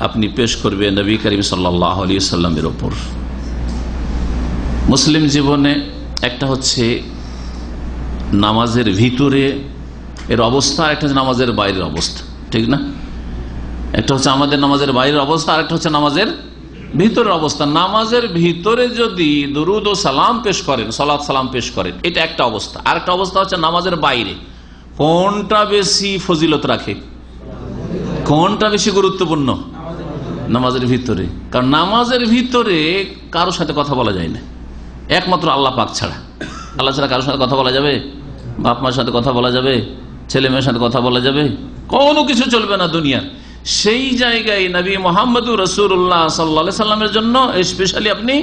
আপনি পেশ করবেন নবী করিম সাল্লাল্লাহু আলাইহি ওয়াসাল্লামের উপর। মুসলিম জীবনে একটা হচ্ছে নামাজের ভিতরে এর অবস্থা, আর একটা হচ্ছে নামাজের বাইরের অবস্থা, ঠিক না? একটা হচ্ছে আমাদের নামাজের বাইরের অবস্থা, আর একটা হচ্ছে নামাজের ভিতরের অবস্থা। নামাজের ভিতরে যদি দুরুদ ও সালাম পেশ করেন, সালাত সালাম পেশ করেন, এটা একটা অবস্থা। আর একটা অবস্থা হচ্ছে নামাজের বাইরে। কোনটা বেশি ফজিলত রাখে, কোনটা বেশি গুরুত্বপূর্ণ? নামাজের ভিতরে। কারণ নামাজের ভিতরে কারোর সাথে কথা বলা যায় না, একমাত্র আল্লাহ পাক ছাড়া। আল্লাহ ছাড়া কারোর সাথে কথা বলা যাবে? বাপ মার সাথে কথা বলা যাবে? ছেলে মেয়ের সাথে কথা বলা যাবে? কোনো কিছু চলবে না দুনিয়ার। সেই জায়গায় নবী মুহাম্মদুর রাসূলুল্লাহ সাল্লাল্লাহু আলাইহি সাল্লামের জন্য স্পেশালি আপনি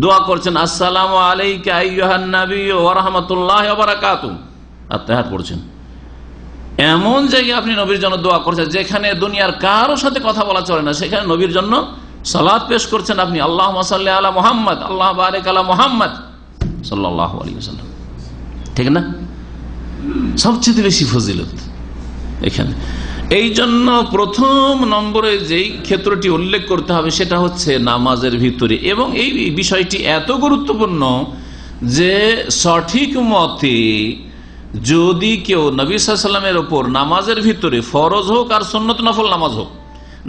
দোয়া করছেন, আসসালামু আলাইকা আইয়ুহান নবী ওয়া রাহমাতুল্লাহি ওয়া বারাকাতুহু, আত্তাহিয়াত পড়ছেন। এমন জায়গায় আপনি নবীর জন্য দোয়া করছেন যেখানে দুনিয়ার কারোর সাথে কথা বলা চলে না, সেখানে নবীর জন্য সালাত পেশ করছেন আপনি, আল্লাহুম্মা সাল্লি আলা মুহাম্মদ আল্লাহ বারিক আলা মুহাম্মদ সাল্লাল্লাহু আলাইহি ওয়াসাল্লাম, ঠিক না? সবচেয়ে বেশি ফজিলত এখানে। এই জন্য প্রথম নম্বরে যেই ক্ষেত্রটি উল্লেখ করতে হবে সেটা হচ্ছে নামাজের ভিতরে। এবং এই বিষয়টি এত গুরুত্বপূর্ণ যে সঠিক মতে যদি কেউ নবী সাল্লাল্লাহু আলাইহি ওয়াসাল্লামের উপর নামাজের ভিতরে, ফরজ হোক আর সুন্নত নফল নামাজ হোক,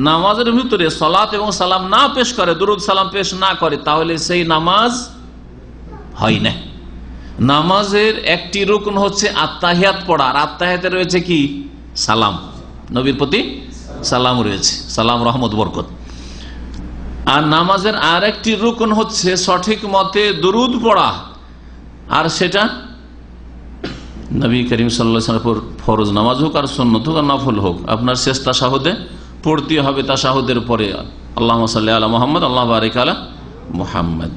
নামাজের ভিতরে সালাত এবং সালাম না পেশ করে, দুরুদ সালাম পেশ না করে, তাহলে সেই নামাজ হয় না। নামাজের একটি রুকন হচ্ছে আত্তাহিয়াত পড়া, আর আত্তাহিয়াতে রয়েছে কি? সালাম, নবীর প্রতি সালাম রয়েছে, সালাম রহমত বরকত। আর নামাজের আর একটি রুকন হচ্ছে সঠিক মতে দুরুদ পড়া, আর সেটা নবী করিম সাল্লাল্লাহু আলাইহি ওয়াসাল্লামের ফরজ নামাজ হোক আর সুন্নত হোক আর নফল হোক, আপনার শেষ তাশাহুদে পড়তে হবে। তাশাহুদের পরে আল্লাহুম্মা সাল্লি আলা মুহাম্মদ আল্লাহ বারিক আলা মুহাম্মদ।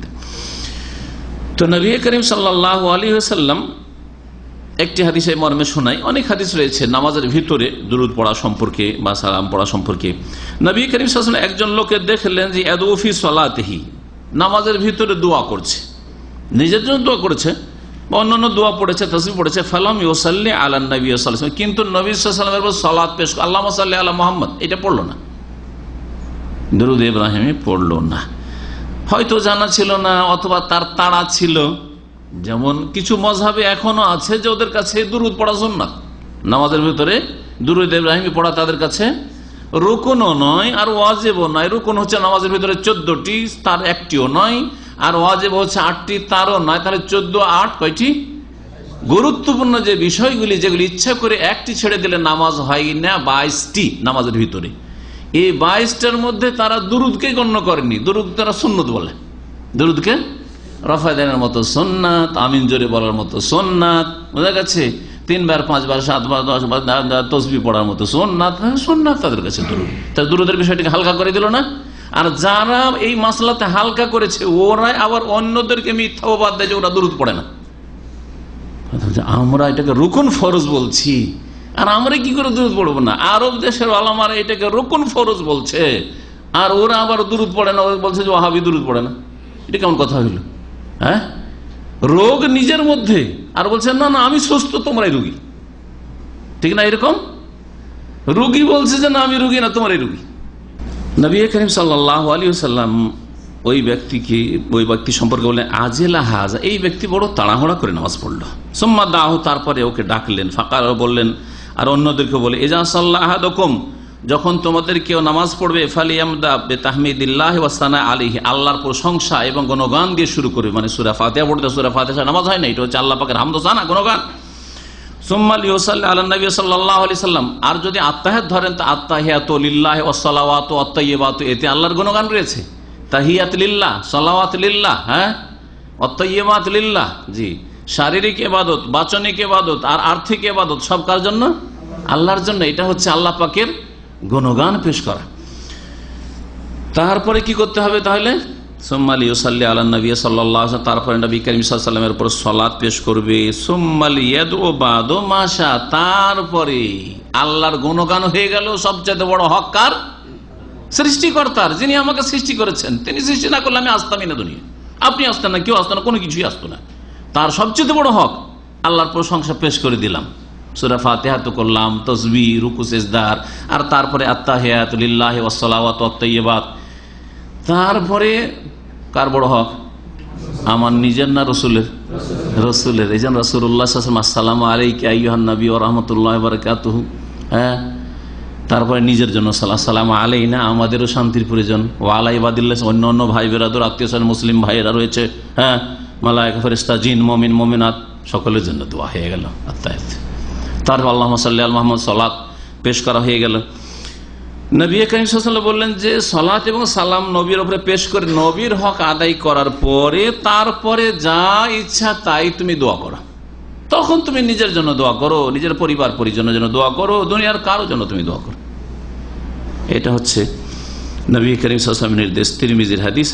তো নবী করিম সাল্লাল্লাহু আলাইহি ওয়াসাল্লাম একটি হাদিসে মর্মে শোনাই, অনেক হাদিস রয়েছে নামাজের ভিতরে দুরুদ পড়া সম্পর্কে বা সালাম পড়া সম্পর্কে। নবী করিম সাল্লাল্লাহু আলাইহি ওয়াসাল্লাম একজন লোককে দেখলেন যে ইয়াদু ফি সালাতিহি, নামাজের ভিতরে দোয়া করছে, নিজের জন্য দোয়া করেছে বা অন্যান্য দোয়া পড়েছে, তাসবিহ পড়েছে, ফালাম ইউসাল্লি আলা নবী সাল্লাল্লাহু আলাইহি ওয়াসাল্লাম, কিন্তু নবী সাল্লাল্লাহু আলাইহি ওয়াসাল্লামের উপর সালাত পেশ, আল্লাহুম্মা সাল্লি আলা মুহাম্মদ, এটা পড়লো না, দুরুদ ইব্রাহিমি পড়লো না। হয়তো জানা ছিল না, অথবা তার তাড়া ছিল। যেমন কিছু মযহাবে এখনো আছে যে ওদের কাছে দুরুদ পড়া সুন্নাত, নামাজের ভিতরে দুরুদ ইব্রাহিমি পড়া তাদের কাছে রুকুনও নয় আর ওয়াজিবও নয়। রুকুন হচ্ছে নামাজের ভিতরে 14টি, তার একটিও নয়, আর ওয়াজিব হচ্ছে 8টি, তারও নয়। তাহলে 14, 8 কয়টি? গুরুত্বপূর্ণ যে বিষয়গুলি, যেগুলি ইচ্ছা করে একটি ছেড়ে দিলে নামাজ হয় না, 22টি নামাজের ভিতরে। এই 22টার মধ্যে তারা দুরুদকে গণ্য করেনি। দুরুদ তারা সুন্নত বলে, দুরুদকে রফা দেনের মতো সুন্নাত, আমিন জোরে বলার মতো সুন্নাত, বোঝা গেছে? 3 বার 5 বার 7 বার 10 বার তাসবিহ পড়ার মতো সুন্নাত, সুন্নাত তাদের কাছে দুরুদ। তার দুরুদের বিষয়টিকে হালকা করে দিল না। আর যারা এই মাসলাতে হালকা করেছে, ওরাই আবার অন্যদেরকে মিথ্যা অপবাদ দেয় যে ওরা দুরুদ পড়ে না। আমরা এটাকে রুকুন ফরজ বলছি, আর আমরা কি করে দুরুদ পড়বো না? আরব দেশের আলেমরা এটাকে রুকুন ফরজ বলছে, আর ওরা আবার দুরুদ পড়ে না, বলছে যে ওয়াহাবি দুরুদ পড়ে না। এটা কেমন কথা হইল? হ্যাঁ, রোগ নিজের মধ্যে, আর বলছেন না না আমি সুস্থ, তোমরাই রুগী, ঠিক না? এরকম রুগী বলছে যে না আমি রুগী না, তোমরাই রুগী। নবী করিম সাল্লাল্লাহু আলাইহি ওয়াসাল্লাম ওই ব্যক্তি সম্পর্কে বললেন আজেলা হাজা, এই ব্যক্তি বড় তাড়াহুড়া করে নামাজ পড়লো। সুম্মা দাহু, তারপরে ওকে ডাকলেন, ফাকার বললেন, আর অন্যদেরকে বলে ইজা সাল্লা আহাদুকুম, যখন তোমাদের কেউ নামাজ পড়বে, ফালিয়ামদা বিতাহমিদিল্লাহি ওয়া সানা আলাইহি, আল্লাহর প্রশংসা এবং গুণগান দিয়ে শুরু করবে। মানে সূরা ফাতিহা পড়তে, সূরা ফাতিহা নামাজ হয় না, এটা হচ্ছে আল্লাহ পাকের হামদ ও সানা, গুণগান। সুম্মা লিউসাল্লি আলা নবী সাল্লাল্লাহু আলাইহি সাল্লাম, আর যদি আত্তাহিয়াত ধরেন তো আত্তাহিয়াতু লিল্লাহি ওয়াস সালাওয়াতু ওয়াত তাইয়্যিবাতু, এতে আল্লাহর গুণগান রয়েছে। তাহিয়াত লিল্লাহ, সালাওয়াত লিল্লাহ, হ্যাঁ, ওয়াত তাইয়্যিবাত লিল্লাহ, জি, শারীরিক ইবাদত, বাচনিক ইবাদত আর আর্থিক ইবাদত সব কার জন্য? আল্লাহর জন্য। এটা হচ্ছে আল্লাহ পাকের গুণগান পেশ করা। তারপরে কি করতে হবে তাহলে? সুম্মা লিউসাল্লি আলা নবী সাল্লাল্লাহু আলাইহি ওয়াসাল্লাম, তারপরে নবী করিম সাল্লাল্লাহু আলাইহি ওয়াসাল্লামের উপর সালাত পেশ করবে। সুম্মা লিয়াদউ বাদু মাশা, তারপরে আল্লাহর গুণগান হয়ে গেল। সবচেয়ে বড় হক কার? সৃষ্টিকর্তার, যিনি আমাকে সৃষ্টি করেছেন। তিনি সৃষ্টি না করলে আমি আসতামই না দুনিয়া, আপনি আসতেন না, কেউ আসতো না, কোনো কিছুই আসতো না। তার সবচেয়ে বড় হক আল্লাহর প্রশংসা পেশ করে দিলাম, সূরা ফাতিহা তো করলাম, তাসবিহ, রুকু, সিজদার, আর তারপরে আত্তাহিয়াতু লিল্লাহি ওয়াস সালাওয়াতু ওয়াত তাইয়্যিবাত। তারপরে কার বড় হক? আমার নিজের না রসুলের? রসুলের। এই জন্য রাসূলুল্লাহ সাল্লাল্লাহু আলাইহি ওয়াসাল্লাম আসসালামু আলাইকা আইয়ুহান নবী ওয়া রাহমাতুল্লাহি ওয়া বারাকাতুহু। হ্যাঁ, তারপরে নিজের জন্য সালাম আলাইনা, আমাদেরও শান্তির প্রয়োজন। ওয়া আলা ইবাদিল্লাহ, অন্য অন্য ভাই বেরাদর আত্মীয় স্বজন মুসলিম ভাইয়েরা রয়েছে, হ্যাঁ, মালায়েকা ফেরেশতা জিন মুমিন মুমিনাত সকলের জন্য দোয়া হয়ে গেল। তারপর আল্লাহুম্মা সাল্লি আলা মুহাম্মদ সালাত পেশ করা হয়ে গেল। নবী করিম সাল্লাল্লাহু আলাইহি ওয়াসাল্লাম বললেন যে সালাত এবং সালাম নবীর উপরে পেশ করে নবীর হক আদায় করার পরে তারপরে যা ইচ্ছা তাই তুমি দোয়া করো। তখন তুমি নিজের জন্য দোয়া করো, নিজের পরিবার পরিজনের জন্য দোয়া করো, দুনিয়ার কারোর জন্য তুমি দোয়া করো। এটা হচ্ছে নবী করিম সাল্লাল্লাহু আলাইহি ওয়াসাল্লামের নির্দেশ। তিরমিজির হাদিস।